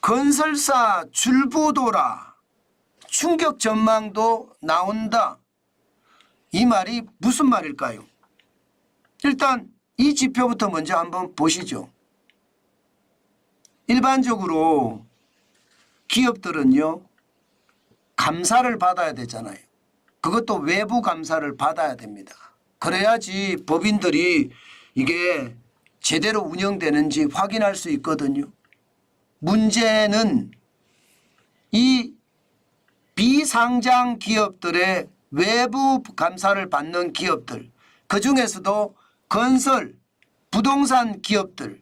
건설사 줄부도라. 충격 전망도 나온다. 이 말이 무슨 말일까요? 일단 이 지표부터 먼저 한번 보시죠. 일반적으로 기업들은요, 감사를 받아야 되잖아요. 그것도 외부 감사를 받아야 됩니다. 그래야지 법인들이 이게 제대로 운영되는지 확인할 수 있거든요. 문제는 이 비상장 기업들의 외부 감사를 받는 기업들, 그중에서도 건설, 부동산 기업들,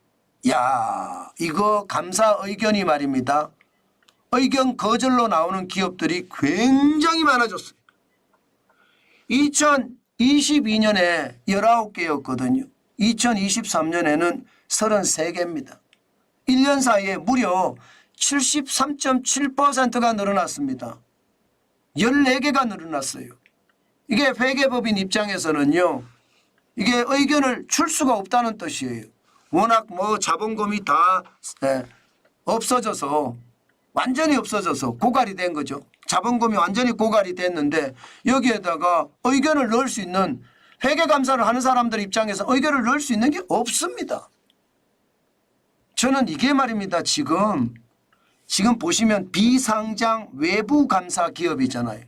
야, 이거 감사 의견이 말입니다. 의견 거절로 나오는 기업들이 굉장히 많아졌어요. 2022년에 19개였거든요. 2023년에는 33개입니다. 1년 사이에 무려 73.7%가 늘어났습니다. 14개가 늘어났어요. 이게 회계법인 입장에서는요, 이게 의견을 줄 수가 없다는 뜻이에요. 워낙 뭐 자본금이 다 없어져서, 완전히 없어져서 고갈이 된 거죠. 자본금이 완전히 고갈이 됐는데 여기에다가 의견을 넣을 수 있는, 회계감사를 하는 사람들 입장에서 의견을 넣을 수 있는 게 없습니다. 저는 이게 말입니다. 지금 보시면 비상장 외부 감사 기업이잖아요.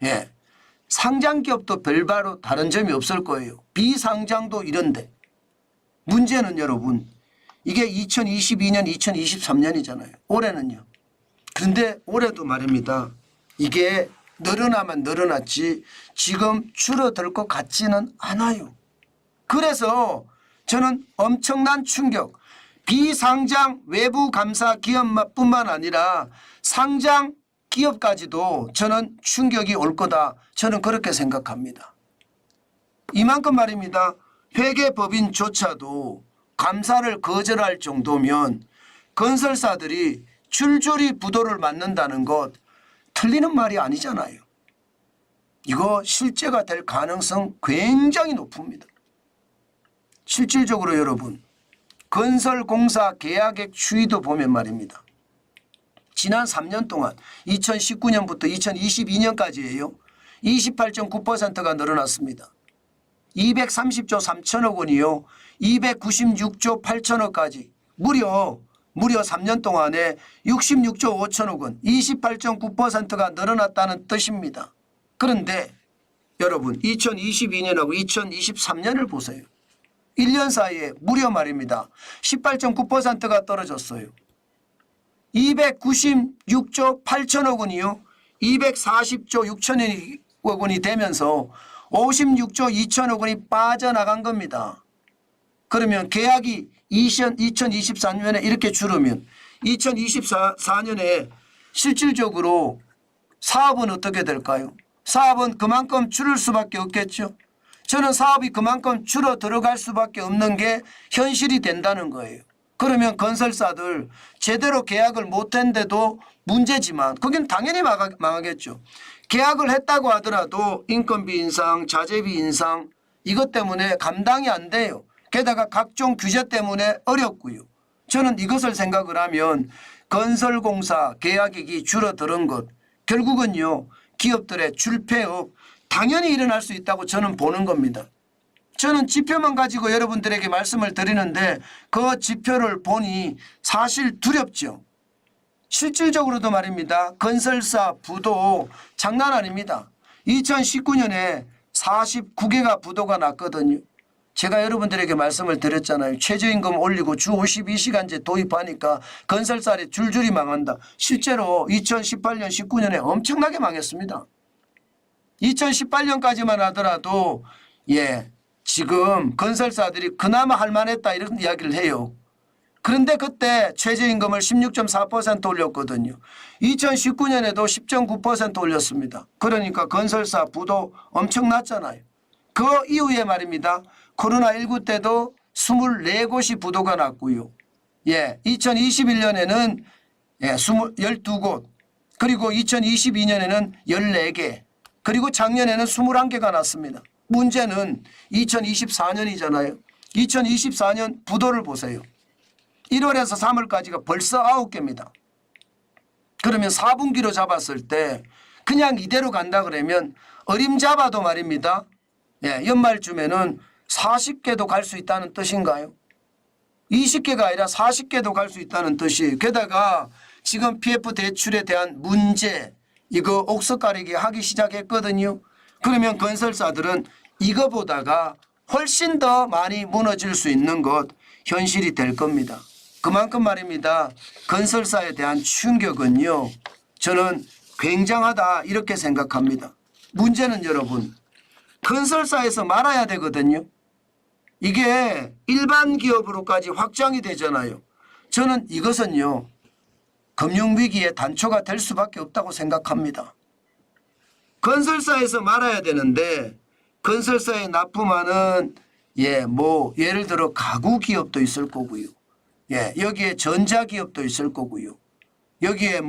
예. 상장 기업도 별바로 다른 점이 없을 거예요. 비상장도 이런데. 문제는 여러분, 이게 2022년, 2023년이잖아요. 올해는요. 그런데 올해도 말입니다. 이게 늘어나면 늘어났지 지금 줄어들 것 같지는 않아요. 그래서 저는 엄청난 충격, 비상장 외부 감사 기업뿐만 아니라 상장 기업까지도 저는 충격이 올 거다. 저는 그렇게 생각합니다. 이만큼 말입니다. 회계법인조차도 감사를 거절할 정도면 건설사들이 줄줄이 부도를 맞는다는 것 틀리는 말이 아니잖아요. 이거 실제가 될 가능성 굉장히 높습니다. 실질적으로 여러분, 건설공사 계약액 추이도 보면 말입니다. 지난 3년 동안 2019년부터 2022년까지예요. 28.9%가 늘어났습니다. 230조 3천억 원이요. 296조 8천억까지 무려 3년 동안에 66조 5천억 원, 28.9%가 늘어났다는 뜻입니다. 그런데 여러분 2022년하고 2023년을 보세요. 1년 사이에 무려 말입니다. 18.9%가 떨어졌어요. 296조 8천억 원이요. 240조 6천억 원이 되면서 56조 2천억 원이 빠져나간 겁니다. 그러면 계약이 2024년에 이렇게 줄으면 2024년에 실질적으로 사업은 어떻게 될까요? 사업은 그만큼 줄을 수밖에 없겠죠. 저는 사업이 그만큼 줄어 들어갈 수밖에 없는 게 현실이 된다는 거예요. 그러면 건설사들 제대로 계약을 못했는데도 문제지만 거긴 당연히 망하겠죠. 계약을 했다고 하더라도 인건비 인상, 자재비 인상 이것 때문에 감당이 안 돼요. 게다가 각종 규제 때문에 어렵고요. 저는 이것을 생각을 하면 건설공사 계약액이 줄어드는 것 결국은요 기업들의 줄폐업 당연히 일어날 수 있다고 저는 보는 겁니다. 저는 지표만 가지고 여러분들에게 말씀을 드리는데 그 지표를 보니 사실 두렵죠. 실질적으로도 말입니다. 건설사 부도 장난 아닙니다. 2019년에 49개가 부도가 났거든요. 제가 여러분들에게 말씀을 드렸잖아요. 최저임금 올리고 주 52시간제 도입하니까 건설사들이 줄줄이 망한다. 실제로 2018년 19년에 엄청나게 망했습니다. 2018년까지만 하더라도 지금 건설사들이 그나마 할만했다 이런 이야기를 해요. 그런데 그때 최저임금을 16.4% 올렸거든요. 2019년에도 10.9% 올렸습니다. 그러니까 건설사 부도 엄청났잖아요. 그 이후에 말입니다. 코로나19 때도 24곳이 부도가 났고요. 2021년에는 12곳, 그리고 2022년에는 14개, 그리고 작년에는 21개가 났습니다. 문제는 2024년이잖아요. 2024년 부도를 보세요. 1월에서 3월까지가 벌써 9개입니다. 그러면 4분기로 잡았을 때 그냥 이대로 간다 그러면 어림잡아도 말입니다. 예, 연말쯤에는 40개도 갈 수 있다는 뜻인가요? 20개가 아니라 40개도 갈 수 있다는 뜻이에요. 게다가 지금 PF 대출에 대한 문제 이거 옥석 가리기 하기 시작했거든요. 그러면 건설사들은 이거보다가 훨씬 더 많이 무너질 수 있는 것 현실이 될 겁니다. 그만큼 말입니다. 건설사에 대한 충격은요. 저는 굉장하다 이렇게 생각합니다. 문제는 여러분 건설사에서 말아야 되거든요. 이게 일반 기업으로까지 확장이 되잖아요. 저는 이것은요. 금융위기의 단초가 될 수밖에 없다고 생각합니다. 건설사에서 말아야 되는데 건설사에 납품하는 예를 들어 가구 기업도 있을 거고요. 여기에 전자 기업도 있을 거고요. 여기에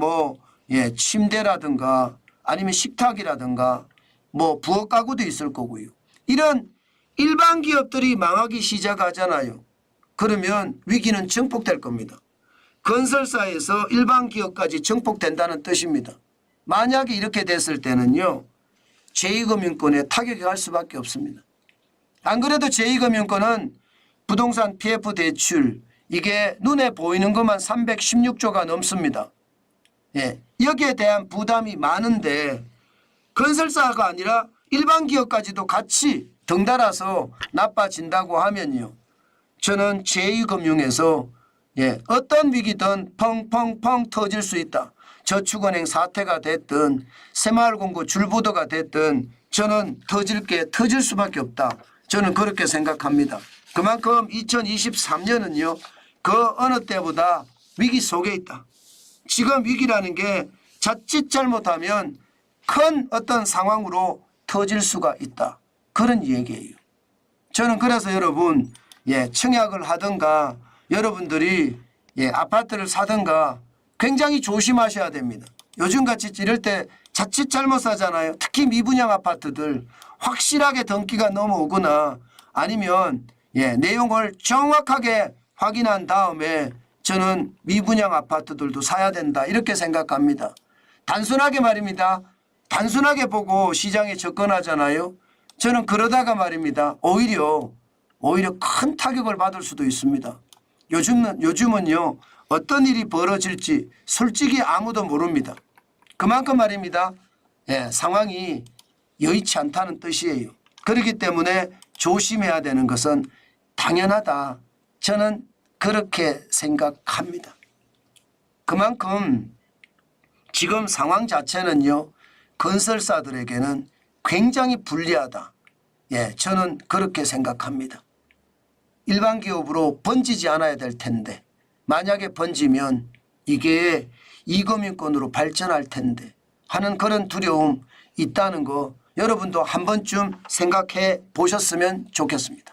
침대라든가 아니면 식탁이라든가 부엌 가구도 있을 거고요. 이런 일반 기업들이 망하기 시작하잖아요. 그러면 위기는 증폭될 겁니다. 건설사에서 일반 기업까지 증폭된다는 뜻입니다. 만약에 이렇게 됐을 때는요. 제2금융권에 타격이 갈 수밖에 없습니다. 안 그래도 제2금융권은 부동산 PF 대출 이게 눈에 보이는 것만 316조가 넘습니다. 여기에 대한 부담이 많은데 건설사가 아니라 일반 기업까지도 같이 덩달아서 나빠진다고 하면요. 저는 제2금융에서 어떤 위기든 펑펑펑 터질 수 있다. 저축은행 사태가 됐든 새마을공고 줄부도가 됐든 저는 터질 수밖에 없다. 저는 그렇게 생각합니다. 그만큼 2023년은요. 그 어느 때보다 위기 속에 있다. 지금 위기라는 게 자칫 잘못하면 큰 어떤 상황으로 터질 수가 있다. 그런 얘기예요. 저는 그래서 여러분 청약을 하든가 여러분들이 아파트를 사든가 굉장히 조심하셔야 됩니다. 요즘같이 이럴 때 자칫 잘못 사잖아요. 특히 미분양 아파트들 확실하게 등기가 넘어오거나 아니면 내용을 정확하게 확인한 다음에 저는 미분양 아파트들도 사야 된다 이렇게 생각합니다. 단순하게 말입니다. 단순하게 보고 시장에 접근하잖아요. 저는 그러다가 말입니다. 오히려 큰 타격을 받을 수도 있습니다. 요즘은요. 어떤 일이 벌어질지 솔직히 아무도 모릅니다. 그만큼 말입니다. 상황이 여의치 않다는 뜻이에요. 그렇기 때문에 조심해야 되는 것은 당연하다. 저는 그렇게 생각합니다. 그만큼 지금 상황 자체는요. 건설사들에게는 굉장히 불리하다. 저는 그렇게 생각합니다. 일반 기업으로 번지지 않아야 될 텐데 만약에 번지면 이게 이금융권으로 발전할 텐데 하는 그런 두려움 있다는 거 여러분도 한 번쯤 생각해 보셨으면 좋겠습니다.